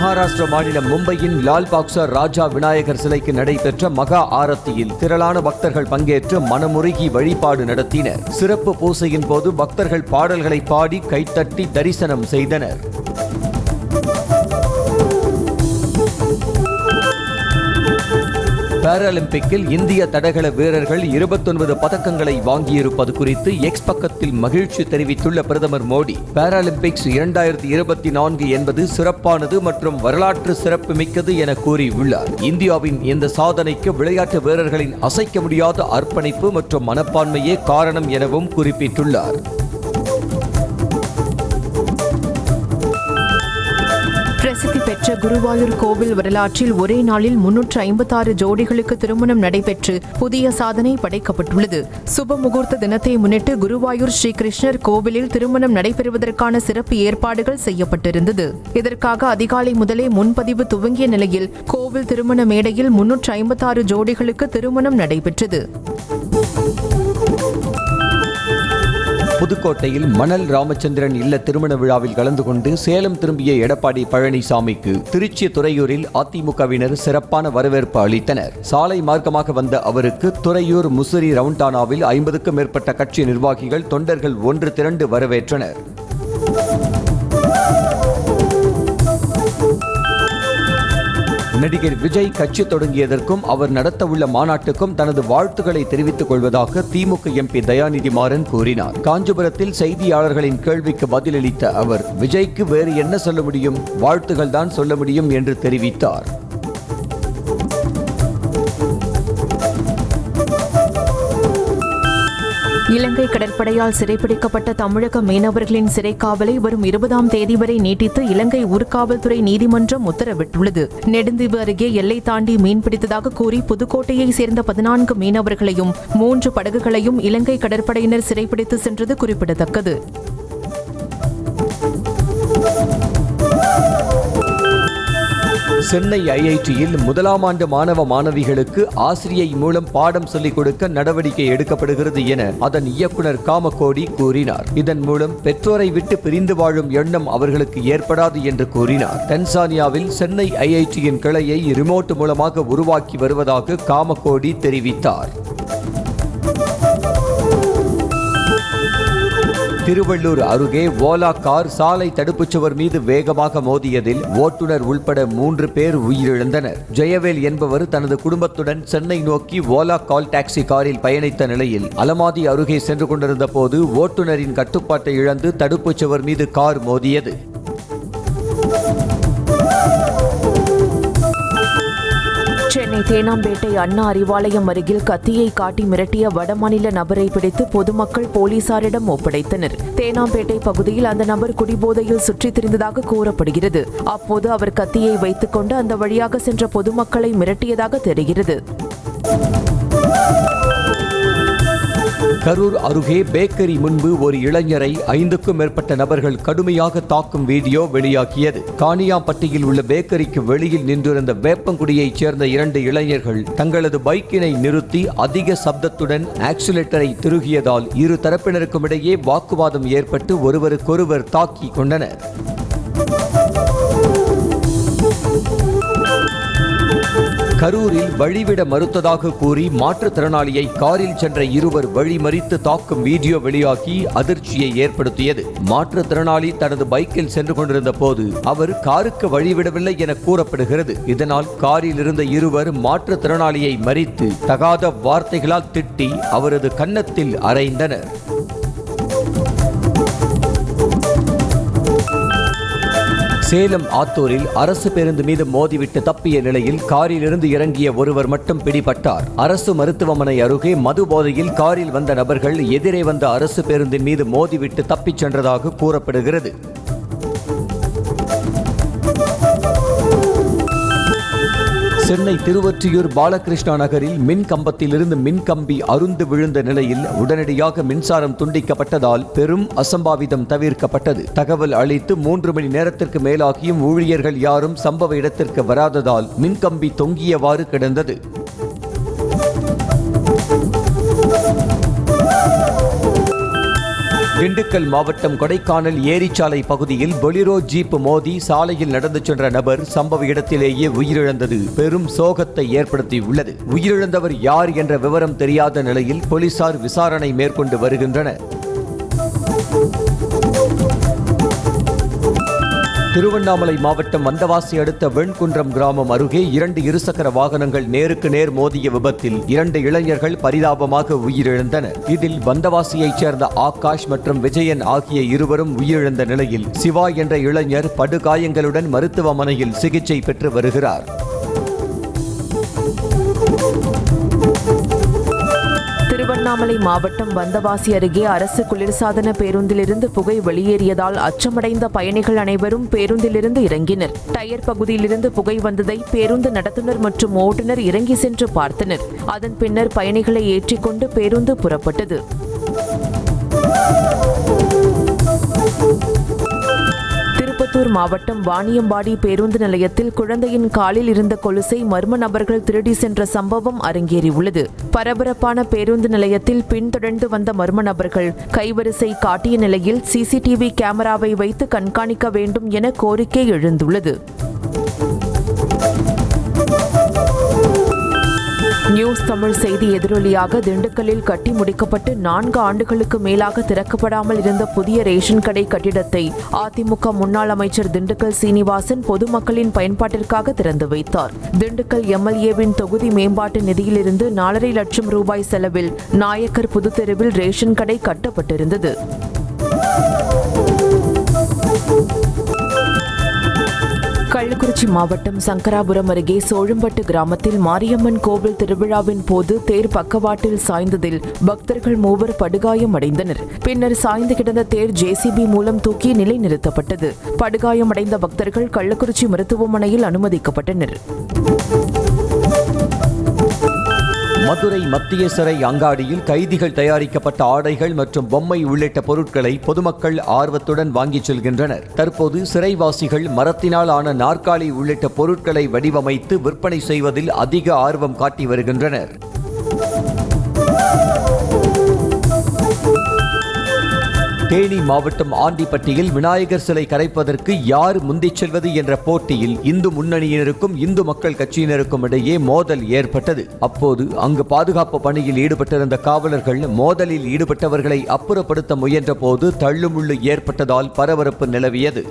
மகாராஷ்டிர மாநிலம் மும்பையின் லால் பாக்சர் ராஜா விநாயகர் சிலைக்கு நடைபெற்ற மகா ஆரத்தியில் திரளான பக்தர்கள் பங்கேற்று மனமுருகி வழிபாடு நடத்தினர். சிறப்பு பூசையின் போது பக்தர்கள் பாடல்களை பாடி கைத்தட்டி தரிசனம் செய்தனர். பாராலிம்பிக்கில் இந்திய தடகள வீரர்கள் 29 பதக்கங்களை வாங்கியிருப்பது குறித்து எக்ஸ் பக்கத்தில் மகிழ்ச்சி தெரிவித்துள்ள பிரதமர் மோடி, பாராலிம்பிக்ஸ் 2024 என்பது சிறப்பானது மற்றும் வரலாற்று சிறப்பு மிக்கது என கூறியுள்ளார். இந்தியாவின் இந்த சாதனைக்கு விளையாட்டு வீரர்களின் அசைக்க முடியாத அர்ப்பணிப்பு மற்றும் மனப்பான்மையே காரணம் எனவும் குறிப்பிட்டுள்ளார். பிரசித்தி பெற்ற குருவாயூர் கோவில் வரலாற்றில் ஒரே நாளில் 356 ஜோடிகளுக்கு திருமணம் நடைபெற்று புதிய சாதனை படைக்கப்பட்டுள்ளது. சுப முகூர்த்த தினத்தை முன்னிட்டு குருவாயூர் ஸ்ரீ கிருஷ்ணர் கோவிலில் திருமணம் நடைபெறுவதற்கான சிறப்பு ஏற்பாடுகள் செய்யப்பட்டிருந்தது. இதற்காக அதிகாலை முதலே முன்பதிவு துவங்கிய நிலையில் கோவில் திருமண மேடையில் 356 ஜோடிகளுக்கு திருமணம் நடைபெற்றது. புதுக்கோட்டையில் மணல் ராமச்சந்திரன் இல்ல திருமண விழாவில் கலந்து கொண்டு சேலம் திரும்பிய எடப்பாடி பழனிசாமிக்கு திருச்சி துறையூரில் அதிமுகவினர் சிறப்பான வரவேற்பு அளித்தனர். சாலை மார்க்கமாக வந்த அவருக்கு துறையூர் முசிறி ரவுண்டானாவில் 50க்கும் மேற்பட்ட கட்சி நிர்வாகிகள் தொண்டர்கள் ஒன்று திரண்டு வரவேற்றனர். நடிகர் விஜய் கட்சி தொடங்கியதற்கும் அவர் நடத்தவுள்ள மாநாட்டுக்கும் தனது வாழ்த்துக்களை தெரிவித்துக் கொள்வதாக திமுக எம்பி தயாநிதி மாறன் கூறினார். காஞ்சிபுரத்தில் செய்தியாளர்களின் கேள்விக்கு பதிலளித்த அவர், விஜய்க்கு வேறு என்ன சொல்ல முடியும், வாழ்த்துகள் தான் சொல்ல முடியும் என்று தெரிவித்தார். இலங்கை கடற்படையால் சிறைப்பிடிக்கப்பட்ட தமிழக மீனவர்களின் சிறைக்காவலை வரும் 20ஆம் தேதி வரை நீட்டித்து இலங்கை ஊர்காவல்துறை நீதிமன்றம் உத்தரவிட்டுள்ளது. நெடுந்தீவு அருகே எல்லை தாண்டி மீன்பிடித்ததாக கூறி புதுக்கோட்டையை சேர்ந்த 14 மீனவர்களையும் 3 படகுகளையும் இலங்கை கடற்படையினர் சிறைப்பிடித்து சென்றது குறிப்பிடத்தக்கது. சென்னை ஐஐடியில் முதலாம் ஆண்டு மாணவ மாணவிகளுக்கு ஆசிரியை மூலம் பாடம் சொல்லிக் கொடுக்க நடவடிக்கை எடுக்கப்படுகிறது என அதன் இயக்குனர் காமகோடி கூறினார். இதன் மூலம் பெற்றோரை விட்டு பிரிந்து வாழும் எண்ணம் அவர்களுக்கு ஏற்படாது என்று கூறினார். டன்சானியாவில் சென்னை ஐஐடியின் கிளையை ரிமோட் மூலமாக உருவாக்கி வருவதாக காமகோடி தெரிவித்தார். திருவள்ளூர் அருகே ஓலா கார் சாலை தடுப்புச் சுவர் மீது வேகமாக மோதியதில் ஓட்டுநர் உள்பட 3 பேர் உயிரிழந்தனர். ஜெயவேல் என்பவர் தனது குடும்பத்துடன் சென்னை நோக்கி ஓலா கால் டாக்ஸி காரில் பயணித்த நிலையில் அலமாதி அருகே சென்று கொண்டிருந்த போது ஓட்டுநரின் கட்டுப்பாட்டை இழந்து தடுப்புச் சுவர் மீது கார் மோதியது. சென்னை தேனாம்பேட்டை அண்ணா அறிவாலயம் அருகில் கத்தியை காட்டி மிரட்டிய வடமாநில நபரை பிடித்து பொதுமக்கள் போலீசாரிடம் ஒப்படைத்தனர். தேனாம்பேட்டை பகுதியில் அந்த நபர் குடிபோதையில் சுற்றித் திரிந்ததாக கூறப்படுகிறது. அப்போது அவர் கத்தியை வைத்துக்கொண்டு அந்த வழியாக சென்ற பொதுமக்களை மிரட்டியதாக தெரிகிறது. கரூர் அருகே பேக்கரி முன்பு ஒரு இளைஞரை 5க்கும் மேற்பட்ட நபர்கள் கடுமையாக தாக்கும் வீடியோ வெளியாகியது. காணியாம்பட்டியில் உள்ள பேக்கரிக்கு வெளியில் நின்றிருந்த வேப்பங்குடியைச் சேர்ந்த 2 இளைஞர்கள் தங்களது பைக்கினை நிறுத்தி அதிக சப்தத்துடன் ஆக்சிலேட்டரை திருகியதால் இரு தரப்பினருக்கும் இடையே வாக்குவாதம் ஏற்பட்டு ஒருவருக்கொருவர் தாக்கிக் கொண்டனர். கரூரில் வழிவிட மறுத்ததாக கூறி மாற்றுத்திறனாளியை காரில் சென்ற இருவர் வழிமறித்து தாக்கும் வீடியோ வெளியாகி அதிர்ச்சியை ஏற்படுத்தியது. மாற்றுத்திறனாளி தனது பைக்கில் சென்று கொண்டிருந்த போது அவர் காருக்கு வழிவிடவில்லை என கூறப்படுகிறது. இதனால் காரில் இருந்த இருவர் மாற்றுத்திறனாளியை மறித்து தகாத வார்த்தைகளால் திட்டி அவரது கன்னத்தில் அறைந்தனர். சேலம் ஆத்தூரில் அரசு பேருந்து மீது மோதிவிட்டு தப்பிய நிலையில் காரிலிருந்து இறங்கிய ஒருவர் மட்டும் பிடிபட்டார். அரசு மருத்துவமனை அருகே மது போதையில் காரில் வந்த நபர்கள் எதிரே வந்த அரசு பேருந்தின் மீது மோதிவிட்டு தப்பிச் சென்றதாக கூறப்படுகிறது. சென்னை திருவொற்றியூர் பாலகிருஷ்ணா நகரில் மின் கம்பத்திலிருந்து மின்கம்பி அறுந்து விழுந்த நிலையில் உடனடியாக மின்சாரம் துண்டிக்கப்பட்டதால் பெரும் அசம்பாவிதம் தவிர்க்கப்பட்டது. தகவல் அளித்து 3 மணி நேரத்திற்கு மேலாகியும் ஊழியர்கள் யாரும் சம்பவ இடத்திற்கு வராததால் மின்கம்பி தொங்கியவாறு கிடந்தது. திண்டுக்கல் மாவட்டம் கொடைக்கானல் ஏரிச்சாலை பகுதியில் பொலிரோ ஜீப் மோதி சாலையில் நடந்து சென்ற நபர் சம்பவ இடத்திலேயே உயிரிழந்தது பெரும் சோகத்தை ஏற்படுத்தியுள்ளது. உயிரிழந்தவர் யார் என்ற விவரம் தெரியாத நிலையில் போலீசார் விசாரணை மேற்கொண்டு வருகின்றனர். திருவண்ணாமலை மாவட்டம் வந்தவாசி அடுத்த வெண்குன்றம் கிராமம் அருகே 2 இருசக்கர வாகனங்கள் நேருக்கு நேர் மோதிய விபத்தில் 2 இளைஞர்கள் பரிதாபமாக உயிரிழந்தனர். இதில் வந்தவாசியைச் சேர்ந்த ஆகாஷ் மற்றும் விஜயன் ஆகிய இருவரும் உயிரிழந்த நிலையில் சிவா என்ற இளைஞர் படுகாயங்களுடன் மருத்துவமனையில் சிகிச்சை பெற்று வருகிறார். திருவண்ணாமலை மாவட்டம் வந்தவாசி அருகே அரசு குளிர்சாதன பேருந்திலிருந்து புகை வெளியேறியதால் அச்சமடைந்த பயணிகள் அனைவரும் பேருந்திலிருந்து இறங்கினர். டயர் பகுதியிலிருந்து புகை வந்ததை பேருந்து நடத்துனர் மற்றும் ஓட்டுநர் இறங்கி சென்று பார்த்தனர். அதன் பின்னர் பயணிகளை ஏற்றிக்கொண்டு பேருந்து புறப்பட்டது. திருப்பத்தூர் மாவட்டம் வாணியம்பாடி பேருந்து நிலையத்தில் குழந்தையின் காலில் இருந்த கொலுசை மர்ம நபர்கள் திருடி சென்ற சம்பவம் அரங்கேறியுள்ளது. பரபரப்பான பேருந்து நிலையத்தில் பின்தொடர்ந்து வந்த மர்ம நபர்கள் கைவரிசை காட்டிய நிலையில் சிசிடிவி கேமராவை வைத்து கண்காணிக்க வேண்டும் என கோரிக்கை எழுந்துள்ளது. நியூஸ் தமிழ் செய்தி எதிரொலியாக திண்டுக்கல்லில் கட்டி முடிக்கப்பட்டு 4 ஆண்டுகளுக்கு மேலாக திறக்கப்படாமல் இருந்த புதிய ரேஷன் கடை கட்டிடத்தை அதிமுக முன்னாள் அமைச்சர் திண்டுக்கல் சீனிவாசன் பொதுமக்களின் பயன்பாட்டிற்காக திறந்து வைத்தார். திண்டுக்கல் எம்எல்ஏவின் தொகுதி மேம்பாட்டு நிதியிலிருந்து 4.5 லட்சம் ரூபாய் செலவில் நாயக்கர் புதுத்தெருவில் ரேஷன் கடை கட்டப்பட்டிருந்தது. கள்ளக்குறிச்சி மாவட்டம் சங்கராபுரம் அருகே சோழம்பட்டு கிராமத்தில் மாரியம்மன் கோவில் திருவிழாவின் போது தேர் பக்கவாட்டில் சாய்ந்ததில் பக்தர்கள் 3 படுகாயம் அடைந்தனர். பின்னர் சாய்ந்து கிடந்த தேர் ஜேசிபி மூலம் தூக்கி நிலைநிறுத்தப்பட்டது. படுகாயமடைந்த பக்தர்கள் கள்ளக்குறிச்சி மருத்துவமனையில் அனுமதிக்கப்பட்டனர். மதுரை மத்திய சிறை அங்காடியில் கைதிகள் தயாரிக்கப்பட்ட ஆடைகள் மற்றும் பொம்மை உள்ளிட்ட பொருட்களை பொதுமக்கள் ஆர்வத்துடன் வாங்கிச் செல்கின்றனர். தற்போது சிறைவாசிகள் மரத்தினால் ஆன நாற்காலி உள்ளிட்ட பொருட்களை வடிவமைத்து விற்பனை செய்வதில் அதிக ஆர்வம் காட்டி வருகின்றனர். தேனி மாவட்டம் ஆண்டிப்பட்டியில் விநாயகர் சிலை கரைப்பதற்கு யார் முந்திச் செல்வது என்ற போட்டியில் இந்து முன்னணியினருக்கும் இந்து மக்கள் கட்சியினருக்கும் இடையே மோதல் ஏற்பட்டது. அப்போது அங்கு பாதுகாப்பு பணியில் ஈடுபட்டிருந்த காவலர்கள் மோதலில் ஈடுபட்டவர்களை அப்புறப்படுத்த முயன்ற போது தள்ளுமுள்ளு ஏற்பட்டதால் பரபரப்பு நிலவியது.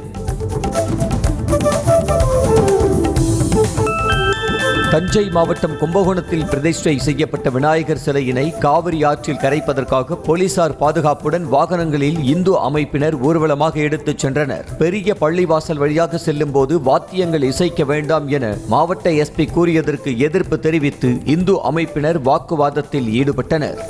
தஞ்சை மாவட்டம் கும்பகோணத்தில் பிரதிஷ்டை செய்யப்பட்ட விநாயகர் சிலையினை காவிரி ஆற்றில் கரைப்பதற்காக போலீசார் பாதுகாப்புடன் வாகனங்களில் இந்து அமைப்பினர் ஊர்வலமாக எடுத்துச் சென்றனர். பெரிய பள்ளிவாசல் வழியாக செல்லும் போது வாத்தியங்கள் இசைக்க வேண்டாம் என மாவட்ட எஸ்பி கூறியதற்கு எதிர்ப்பு தெரிவித்து இந்து அமைப்பினர் வாக்குவாதத்தில் ஈடுபட்டனர்.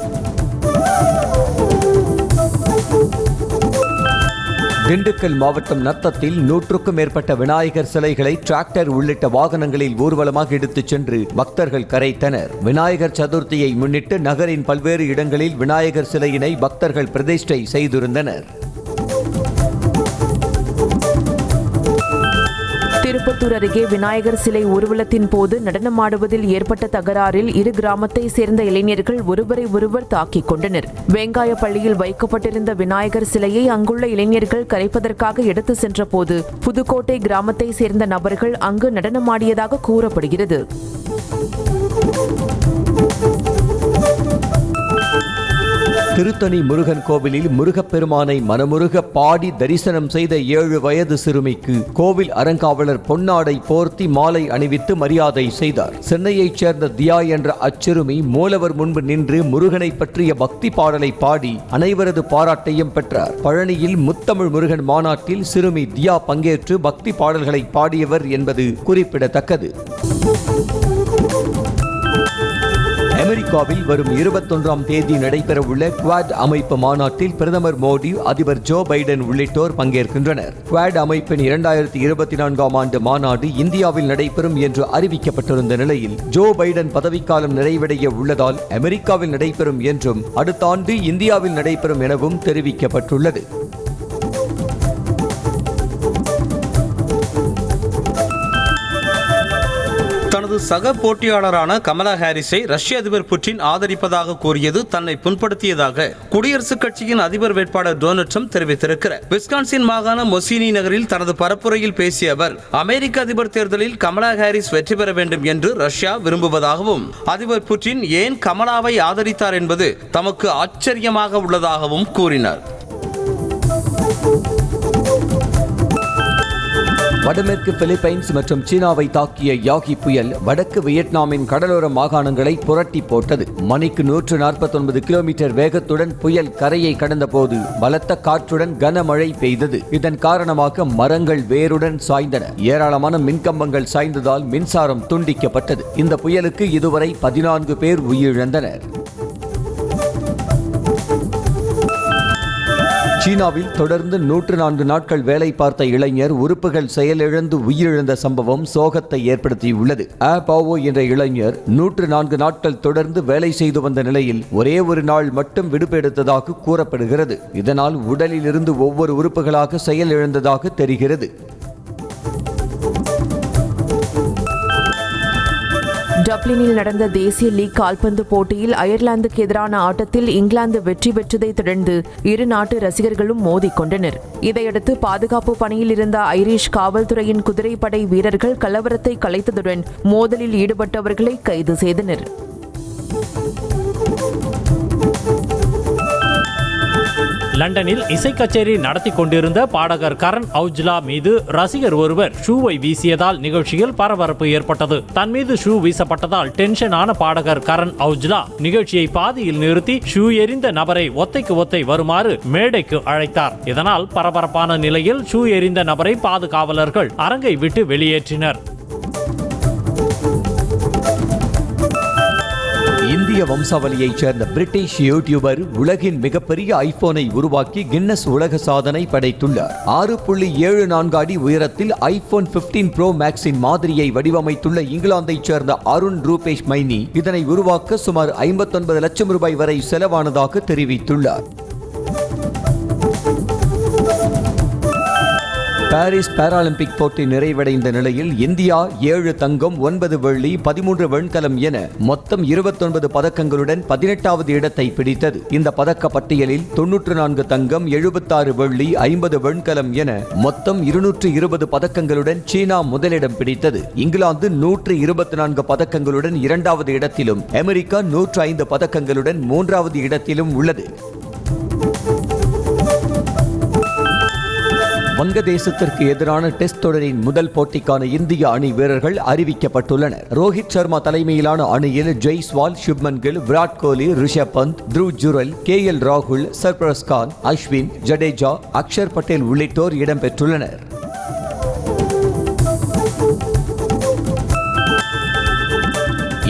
திண்டுக்கல் மாவட்டம் நத்தத்தில் 100க்கும் மேற்பட்ட விநாயகர் சிலைகளை டிராக்டர் உள்ளிட்ட வாகனங்களில் ஊர்வலமாக எடுத்துச் சென்று பக்தர்கள் கரைத்தனர். விநாயகர் சதுர்த்தியை முன்னிட்டு நகரின் பல்வேறு இடங்களில் விநாயகர் சிலையினை பக்தர்கள் பிரதிஷ்டை செய்திருந்தனர். திருப்பத்தூர் அருகே விநாயகர் சிலை ஊர்வலத்தின் போது நடனமாடுவதில் ஏற்பட்ட தகராறில் இரு கிராமத்தை சேர்ந்த இளைஞர்கள் ஒருவரை ஒருவர் தாக்கிக் கொண்டனர். வெங்காயப்பள்ளியில் வைக்கப்பட்டிருந்த விநாயகர் சிலையை அங்குள்ள இளைஞர்கள் கரைப்பதற்காக எடுத்து சென்ற போது புதுக்கோட்டை கிராமத்தை சேர்ந்த நபர்கள் அங்கு நடனமாடியதாக கூறப்படுகிறது. திருத்தணி முருகன் கோவிலில் முருகப்பெருமானை மனமுருக பாடி தரிசனம் செய்த 7 வயது சிறுமிக்கு கோவில் அறங்காவலர் பொன்னாடை போர்த்தி மாலை அணிவித்து மரியாதை செய்தார். சென்னையைச் சேர்ந்த தியா என்ற அச்சிறுமி மூலவர் முன்பு நின்று முருகனை பற்றிய பக்தி பாடலை பாடி அனைவரது பாராட்டையும் பெற்றார். பழனியில் முத்தமிழ் முருகன் மாநாட்டில் சிறுமி தியா பங்கேற்று பக்தி பாடல்களை பாடியவர் என்பது குறிப்பிடத்தக்கது. அமெரிக்காவில் வரும் 21ஆம் தேதி நடைபெறவுள்ள குவாட் அமைப்பு மாநாட்டில் பிரதமர் மோடி, அதிபர் ஜோ பைடன் உள்ளிட்டோர் பங்கேற்கின்றனர். குவாட் அமைப்பின் 2024ஆம் ஆண்டு மாநாடு இந்தியாவில் நடைபெறும் என்று அறிவிக்கப்பட்டிருந்த நிலையில் ஜோ பைடன் பதவிக்காலம் நிறைவடைய உள்ளதால் அமெரிக்காவில் நடைபெறும் என்றும் அடுத்த ஆண்டு இந்தியாவில் நடைபெறும் எனவும் தெரிவிக்கப்பட்டுள்ளது. தனது சக போட்டியாளரான கமலா ஹாரிஸை ரஷ்ய அதிபர் புட்டின் ஆதரிப்பதாக கூறியது தன்னை புண்படுத்தியதாக குடியரசுக் கட்சியின் அதிபர் வேட்பாளர் டொனால்ட் ட்ரம்ப் தெரிவித்திருக்கிறார். விஸ்கான்சின் மாகாண மொசினி நகரில் தனது பரப்புரையில் பேசிய அவர், அமெரிக்க அதிபர் தேர்தலில் கமலா ஹாரிஸ் வெற்றி பெற வேண்டும் என்று ரஷ்யா விரும்புவதாகவும் அதிபர் புட்டின் ஏன் கமலாவை ஆதரித்தார் என்பது தமக்கு ஆச்சரியமாக உள்ளதாகவும் கூறினார். வடமேற்கு பிலிப்பைன்ஸ் மற்றும் சீனாவை தாக்கிய யாகி புயல் வடக்கு வியட்நாமின் கடலோர மாகாணங்களை புரட்டி போட்டது. மணிக்கு 149 கிலோமீட்டர் வேகத்துடன் புயல் கரையை கடந்தபோது பலத்த காற்றுடன் கனமழை பெய்தது. இதன் காரணமாக மரங்கள் வேருடன் சாய்ந்தன. ஏராளமான மின்கம்பங்கள் சாய்ந்ததால் மின்சாரம் துண்டிக்கப்பட்டது. இந்த புயலுக்கு இதுவரை 14 பேர் உயிரிழந்தனர். சீனாவில் தொடர்ந்து 104 நாட்கள் வேலை பார்த்த இளைஞர் உறுப்புகள் செயலிழந்து உயிரிழந்த சம்பவம் சோகத்தை ஏற்படுத்தியுள்ளது. பாவோ என்ற இளைஞர் 104 நாட்கள் தொடர்ந்து வேலை செய்து வந்த நிலையில் ஒரே ஒரு நாள் மட்டும் விடுப்பு எடுத்ததாக கூறப்படுகிறது. இதனால் உடலில் இருந்து ஒவ்வொரு உறுப்புகளாக செயலிழந்ததாக தெரிகிறது. டப்ளினில் நடந்த தேசிய லீக் கால்பந்து போட்டியில் அயர்லாந்துக்கு எதிரான ஆட்டத்தில் இங்கிலாந்து வெற்றி பெற்றதை தொடர்ந்து இரு நாட்டு ரசிகர்களும் மோதிக்கொண்டனர். இதையடுத்து பாதுகாப்பு பணியில் இருந்த ஐரிஷ் காவல்துறையின் குதிரைப்படை வீரர்கள் கலவரத்தை கலைத்ததுடன் மோதலில் ஈடுபட்டவர்களை கைது செய்தனர். லண்டனில் இசை கச்சேரி நடத்தி கொண்டிருந்த பாடகர் கரண் அவுஜ்லா மீது ரசிகர் ஒருவர் ஷூவை வீசியதால் நிகழ்ச்சியில் பரபரப்பு ஏற்பட்டது. தன் மீது ஷூ வீசப்பட்டதால் டென்ஷன் ஆன பாடகர் கரண் அவுஜ்லா நிகழ்ச்சியை பாதியில் நிறுத்தி ஷூ எறிந்த நபரை ஒத்தைக்கு ஒத்தை வருமாறு மேடைக்கு அழைத்தார். இதனால் பரபரப்பான நிலையில் ஷூ எறிந்த நபரை பாதுகாவலர்கள் அரங்கை விட்டு வெளியேற்றினர். இந்திய இந்திய வம்சாவளியைச் சேர்ந்த பிரிட்டிஷ் யூடியூபர் உலகின் மிகப்பெரிய ஐபோனை உருவாக்கி கின்னஸ் உலக சாதனை படைத்துள்ளார். 6.74 அடி உயரத்தில் ஐபோன் 15 ப்ரோ மேக்ஸின் மாதிரியை வடிவமைத்துள்ள இங்கிலாந்தைச் சேர்ந்த அருண் ரூபேஷ் மைனி இதனை உருவாக்க சுமார் 59 லட்சம் ரூபாய் வரை செலவானதாக தெரிவித்துள்ளார். பாரிஸ் பாராலிம்பிக் போட்டி நிறைவடைந்த நிலையில் இந்தியா 7 தங்கம் 9 வெள்ளி 13 வெண்கலம் என மொத்தம் 29 பதக்கங்களுடன் 18வது இடத்தை பிடித்தது. இந்த பதக்க பட்டியலில் 94 தங்கம் 76 வெள்ளி 50 வெண்கலம் என மொத்தம் 220 பதக்கங்களுடன் சீனா முதலிடம் பிடித்தது. இங்கிலாந்து 124 பதக்கங்களுடன் 2வது இடத்திலும் அமெரிக்கா 105 பதக்கங்களுடன் 3வது இடத்திலும் உள்ளது. வங்கதேசத்திற்கு எதிரான டெஸ்ட் தொடரின் முதல் போட்டிக்கான இந்திய அணி வீரர்கள் அறிவிக்கப்பட்டுள்ளனர். ரோஹித் சர்மா தலைமையிலான அணியில் ஜெய்ஸ்வால், சுப்மன் கில், விராட் கோலி, ரிஷப் பந்த், த்ருவ் ஜுரல், KL ராகுல், சர்பராஸ் கான், அஸ்வின், ஜடேஜா, அக்ஷர் பட்டேல் உள்ளிட்டோர் இடம்பெற்றுள்ளனர்.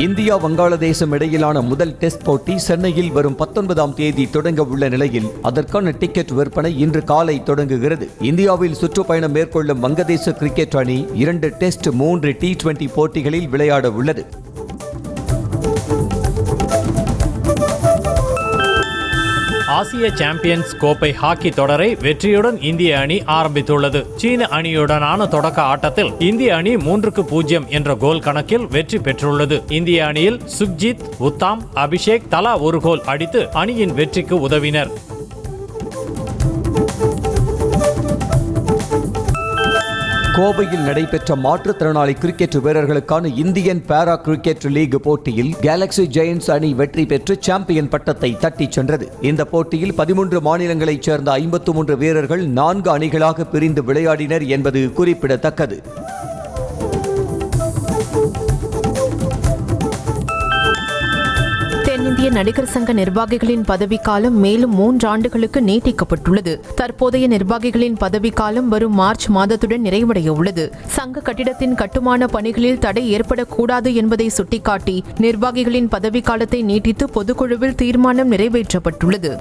இந்தியா வங்காளதேசம் இடையிலான முதல் டெஸ்ட் போட்டி சென்னையில் வரும் 19ஆம் தேதி தொடங்க உள்ள நிலையில் அதற்கான டிக்கெட் விற்பனை இன்று காலை தொடங்குகிறது. இந்தியாவில் சுற்றுப்பயணம் மேற்கொள்ளும் வங்கதேச கிரிக்கெட் அணி 2 டெஸ்ட் 3 T20 போட்டிகளில் விளையாட உள்ளது. ஆசிய சாம்பியன்ஸ் கோப்பை ஹாக்கி தொடரை வெற்றியுடன் இந்திய அணி ஆரம்பித்துள்ளது. சீன அணியுடனான தொடக்க ஆட்டத்தில் இந்திய அணி 3-0 என்ற கோல் கணக்கில் வெற்றி பெற்றுள்ளது. இந்திய அணியில் சுக்ஜித், உத்தாம், அபிஷேக் தலா ஒரு கோல் அடித்து அணியின் வெற்றிக்கு உதவினர். கோவையில் நடைபெற்ற மாற்றுத்திறனாளி கிரிக்கெட் வீரர்களுக்கான இந்தியன் பாரா கிரிக்கெட் லீக் போட்டியில் கேலக்ஸி ஜெயண்ட்ஸ் அணி வெற்றி பெற்று சாம்பியன் பட்டத்தை தட்டிச் சென்றது. இந்த போட்டியில் 13 மாநிலங்களைச் சேர்ந்த 53 வீரர்கள் 4 அணிகளாக பிரிந்து விளையாடினர் என்பது குறிப்பிடத்தக்கது. தென்னிந்திய நடிகர் சங்க நிர்வாகிகளின் பதவிக்காலம் மேலும் 3 ஆண்டுகளுக்கு நீட்டிக்கப்பட்டுள்ளது. தற்போதைய நிர்வாகிகளின் பதவிக்காலம் வரும் மார்ச் மாதத்துடன் நிறைவடைய உள்ளது. சங்க கட்டிடத்தின் கட்டுமான பணிகளில் தடை ஏற்படக்கூடாது என்பதை சுட்டிக்காட்டி நிர்வாகிகளின் பதவிக்காலத்தை நீட்டித்து பொதுக்குழுவில் தீர்மானம் நிறைவேற்றப்பட்டுள்ளது.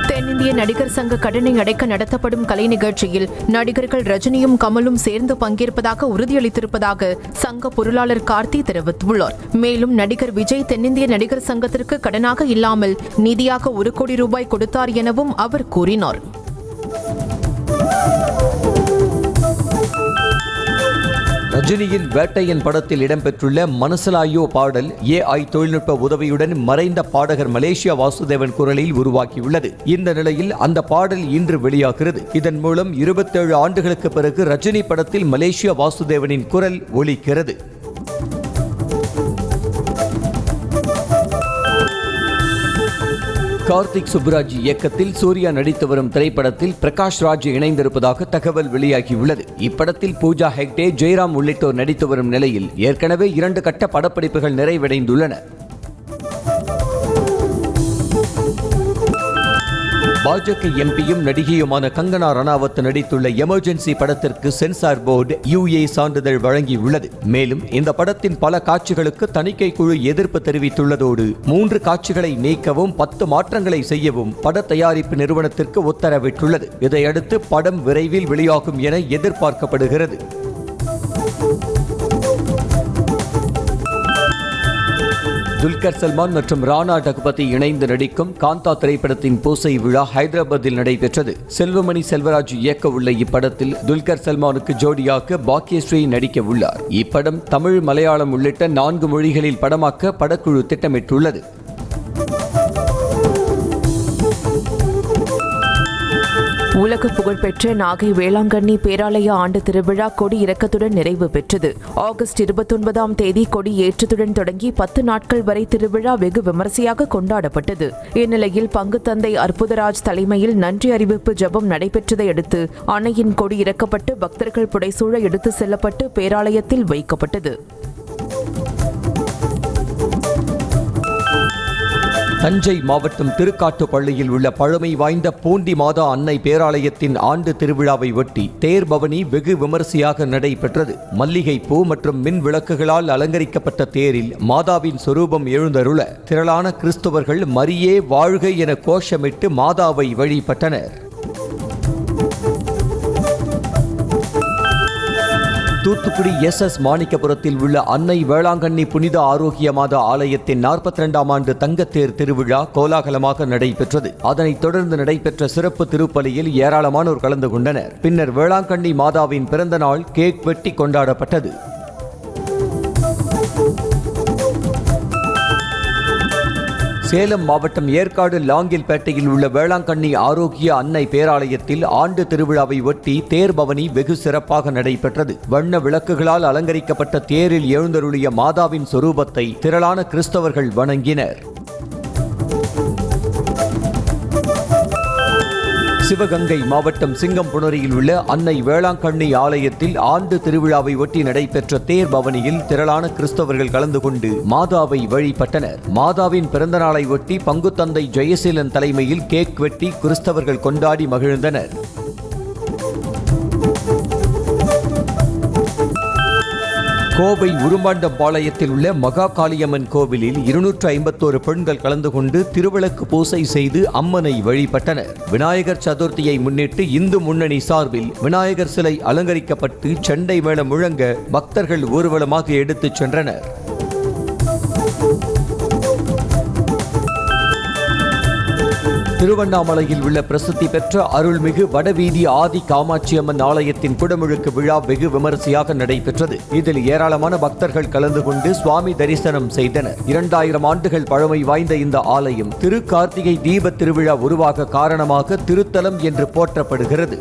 தென்னிந்திய நடிகர் சங்க கடனை அடைக்க நடத்தப்படும் கலை நிகழ்ச்சியில் நடிகர்கள் ரஜினியும் கமலும் சேர்ந்து பங்கேற்பதாக உறுதியளித்திருப்பதாக சங்க பொருளாளர் கார்த்தி தெரிவித்துள்ளார். மேலும் நடிகர் விஜய் தென்னிந்திய நடிகர் சங்கத்திற்கு கடனாக இல்லாமல் நிதியாக 1 கோடி ரூபாய் கொடுத்தார் எனவும் அவர் கூறினார். ரஜினியின் வேட்டையன் படத்தில் இடம்பெற்றுள்ள மனசலாயோ பாடல் AI தொழில்நுட்ப உதவியுடன் மறைந்த பாடகர் மலேசியா வாசுதேவன் குரலில் உருவாக்கியுள்ளது. இந்த நிலையில் அந்த பாடல் இன்று வெளியாகிறது. இதன் மூலம் 27 ஆண்டுகளுக்கு பிறகு ரஜினி படத்தில் மலேசியா வாசுதேவனின் குரல் ஒலிக்கிறது. கார்த்திக் சுப்புராஜ் இயக்கத்தில் சூர்யா நடித்து வரும் திரைப்படத்தில் பிரகாஷ் ராஜ் இணைந்திருப்பதாக தகவல் வெளியாகியுள்ளது. இப்படத்தில் பூஜா ஹெக்டே, ஜெயராம் உள்ளிட்டோர் நடித்து வரும் நிலையில் ஏற்கனவே 2 கட்ட படப்பிடிப்புகள் நிறைவடைந்துள்ளன. பாஜக எம்பியும் நடிகையுமான கங்கனா ரனாவத் நடித்துள்ள எமர்ஜென்சி படத்திற்கு சென்சார் போர்டு UA சான்றிதழ் வழங்கியுள்ளது. மேலும் இந்த படத்தின் பல காட்சிகளுக்கு தணிக்கை குழு எதிர்ப்பு தெரிவித்துள்ளதோடு 3 காட்சிகளை நீக்கவும் 10 மாற்றங்களை செய்யவும் பட தயாரிப்பு நிறுவனத்திற்கு உத்தரவிட்டுள்ளது. இதையடுத்து படம் விரைவில் வெளியாகும் என எதிர்பார்க்கப்படுகிறது. துல்கர் சல்மான் மற்றும் ராணா டக்பதி இணைந்து நடிக்கும் காந்தா திரைப்படத்தின் பூசை விழா ஹைதராபாத்தில் நடைபெற்றது. செல்வமணி செல்வராஜ் இயக்க உள்ள இப்படத்தில் துல்கர் சல்மானுக்கு ஜோடியாக பாக்கியஸ்ரீ நடிக்க உள்ளார். இப்படம் தமிழ், மலையாளம் உள்ளிட்ட 4 மொழிகளில் படமாக்க படக்குழு திட்டமிட்டுள்ளது. உலக புகழ்பெற்ற நாகை வேளாங்கண்ணி பேராலய ஆண்டு திருவிழா கொடி இறக்கத்துடன் நிறைவு பெற்றது. ஆகஸ்ட் 29ஆம் தேதி கொடி ஏற்றத்துடன் தொடங்கி 10 நாட்கள் வரை திருவிழா வெகு விமரிசையாக கொண்டாடப்பட்டது. இந்நிலையில் பங்கு தந்தை அற்புதராஜ் தலைமையில் நன்றி அறிவிப்பு ஜெபம் நடைபெற்றதை அடுத்து அணையின் கொடி இறக்கப்பட்டு பக்தர்கள் புடைசூழ எடுத்து செல்லப்பட்டு பேராலயத்தில் வைக்கப்பட்டது. தஞ்சை மாவட்டம் திருக்காட்டுப்பள்ளியில் உள்ள பழமை வாய்ந்த பூண்டி மாதா அன்னை பேராலயத்தின் ஆண்டு திருவிழாவை ஒட்டி தேர் பவனி வெகு விமரிசையாக நடைபெற்றது. மல்லிகை பூ மற்றும் மின் விளக்குகளால் அலங்கரிக்கப்பட்ட தேரில் மாதாவின் சொரூபம் எழுந்தருள திரளான கிறிஸ்தவர்கள் மரியே வாழ்க என கோஷமிட்டு மாதாவை வழிபட்டனர். தூத்துக்குடி SS மாணிக்கபுரத்தில் உள்ள அன்னை வேளாங்கண்ணி புனித ஆரோக்கிய மாதா ஆலயத்தின் 42ஆம் ஆண்டு தங்கத்தேர் திருவிழா கோலாகலமாக நடைபெற்றது. அதனைத் தொடர்ந்து நடைபெற்ற சிறப்பு திருப்பலியில் ஏராளமானோர் கலந்து கொண்டனர். பின்னர் வேளாங்கண்ணி மாதாவின் பிறந்த நாள் கேக் வெட்டி கொண்டாடப்பட்டது. சேலம் மாவட்டம் ஏற்காடு லாங்கில்பேட்டையில் உள்ள வேளாங்கண்ணி ஆரோக்கிய அன்னை பேராலயத்தில் ஆண்டு திருவிழாவை ஒட்டி தேர் பவனி வெகு சிறப்பாக நடைபெற்றது. வண்ண விளக்குகளால் அலங்கரிக்கப்பட்ட தேரில் எழுந்தருளிய மாதாவின் சொரூபத்தை திரளான கிறிஸ்தவர்கள் வணங்கினர். சிவகங்கை மாவட்டம் சிங்கம்புணரியில் உள்ள அன்னை வேளாங்கண்ணி ஆலயத்தில் ஆண்டு திருவிழாவை ஒட்டி நடைபெற்ற தேர் பவனியில் திரளான கிறிஸ்தவர்கள் கலந்து கொண்டு மாதாவை வழிபட்டனர். மாதாவின் பிறந்த நாளை ஒட்டி பங்குத்தந்தை ஜெயசீலன் தலைமையில் கேக் வெட்டி கிறிஸ்தவர்கள் கொண்டாடி மகிழ்ந்தனர். கோவை உருமாண்டம்பாளையத்தில் உள்ள மகா காளியம்மன் கோவிலில் 251 பெண்கள் கலந்து கொண்டு திருவிளக்கு பூசை செய்து அம்மனை வழிபட்டனர். விநாயகர் சதுர்த்தியை முன்னிட்டு இந்து முன்னணி சார்பில் விநாயகர் சிலை அலங்கரிக்கப்பட்டு செண்டை மேளம் முழங்க பக்தர்கள் ஊர்வலமாக எடுத்துச் சென்றனர். திருவண்ணாமலையில் உள்ள பிரசித்தி பெற்ற அருள்மிகு வடவீதி ஆதி காமாட்சியம்மன் ஆலயத்தின் குடமுழுக்கு விழா வெகு விமரிசையாக நடைபெற்றது. இதில் ஏராளமான பக்தர்கள் கலந்து கொண்டு சுவாமி தரிசனம் செய்தனர். 2000 ஆண்டுகள் பழமை வாய்ந்த இந்த ஆலயம் திரு கார்த்திகை தீப திருவிழா உருவாக காரணமாக திருத்தலம் என்று போற்றப்படுகிறது.